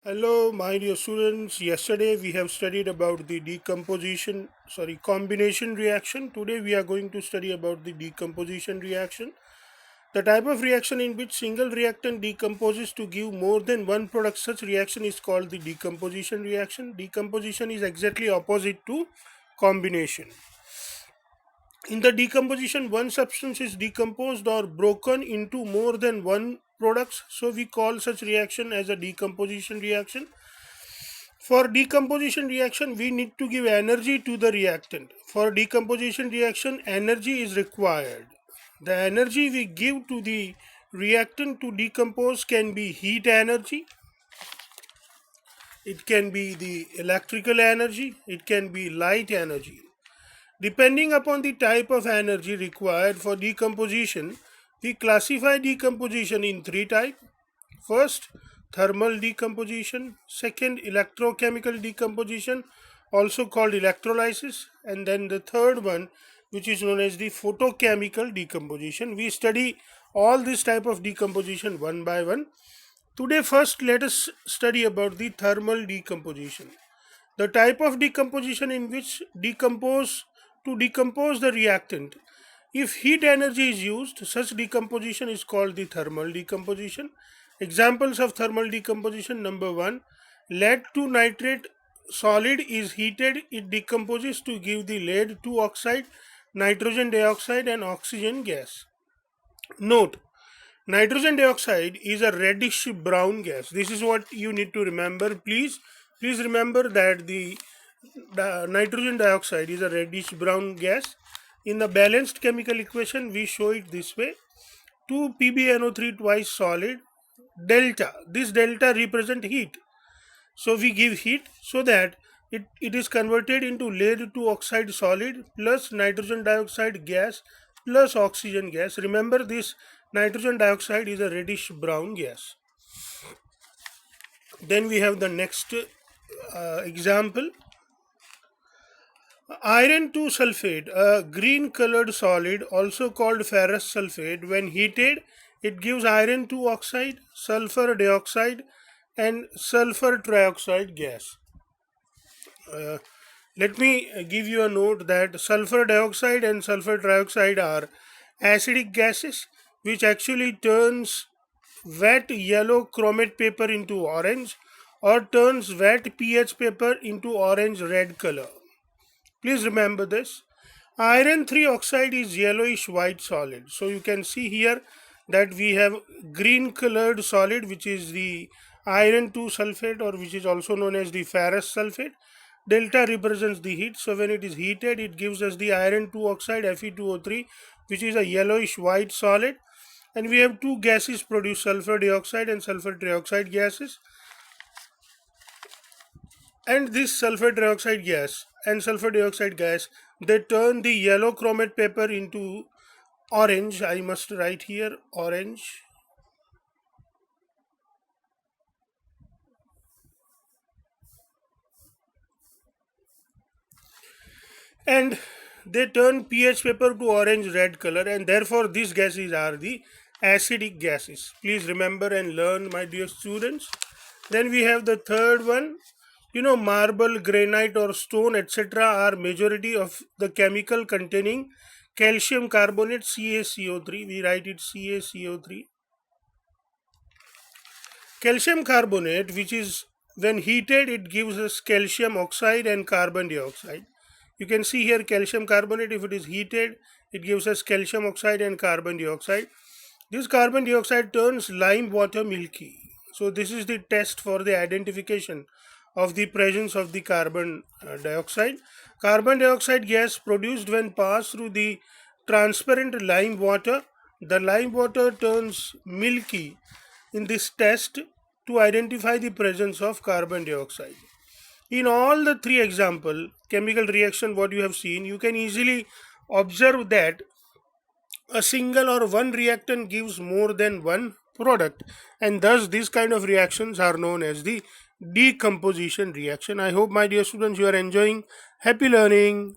Hello, my dear students. Yesterday we have studied about the combination reaction. Today we are going to study about the decomposition reaction. The type of reaction in which single reactant decomposes to give more than one product. Such reaction is called the decomposition reaction. Decomposition is exactly opposite to combination. In the decomposition, one substance is decomposed or broken into more than one products. So we call such reaction as a decomposition reaction. For decomposition reaction, we need to give energy to the reactant. For decomposition reaction, energy is required. The energy we give to the reactant to decompose can be heat energy, it can be the electrical energy, it can be light energy. Depending upon the type of energy required for decomposition, we classify decomposition in three types. First, thermal decomposition. Second, electrochemical decomposition, also called electrolysis. And then the third one, which is known as the photochemical decomposition. We study all this type of decomposition one by one. Today, first, let us study about the thermal decomposition. The type of decomposition in which decompose the reactant. If heat energy is used, such decomposition is called the thermal decomposition. Examples of thermal decomposition: number 1, lead 2 nitrate solid is heated, it decomposes to give the lead 2 oxide, nitrogen dioxide and oxygen gas. Note, nitrogen dioxide is a reddish brown gas. This is what you need to remember. Please remember that the nitrogen dioxide is a reddish brown gas. In the balanced chemical equation, we show it this way: 2 PbNO3 twice solid delta. This delta represent heat. So we give heat so that it is converted into lead 2 oxide solid plus nitrogen dioxide gas plus oxygen gas. Remember, this nitrogen dioxide is a reddish brown gas. Then we have the next example. Iron 2 sulfate, a green colored solid also called ferrous sulfate, when heated it gives iron 2 oxide, sulfur dioxide and sulfur trioxide gas. Uh, Let me give you a note that sulfur dioxide and sulfur trioxide are acidic gases which actually turns wet yellow chromate paper into orange or turns wet pH paper into orange red color. Please remember this. Iron 3 oxide is yellowish white solid. So you can see here that we have green colored solid, which is the iron 2 sulfate, or which is also known as the ferrous sulfate. Delta represents the heat. So when it is heated, it gives us the iron 2 oxide Fe2O3, which is a yellowish white solid. And we have two gases produce, sulfur dioxide and sulfur trioxide gases. And this sulfur dioxide gas and sulfur dioxide gas, they turn the yellow chromate paper into orange. I must write here orange. And they turn pH paper to orange red color, and therefore these gases are the acidic gases. Please remember and learn, my dear students. Then we have the third one. Marble, granite or stone, etc. are majority of the chemical containing calcium carbonate, CaCO3. We write it CaCO3. Calcium carbonate, which is when heated, it gives us calcium oxide and carbon dioxide. You can see here calcium carbonate, if it is heated, it gives us calcium oxide and carbon dioxide. This carbon dioxide turns lime water milky. So this is the test for the identification of the presence of the carbon dioxide. Carbon dioxide gas produced when passed through the transparent lime water. The lime water turns milky in this test to identify the presence of carbon dioxide. In all the three example chemical reaction what you have seen, you can easily observe that a single or one reactant gives more than one product, and thus these kind of reactions are known as the decomposition reaction. I hope, my dear students, you are enjoying. Happy learning.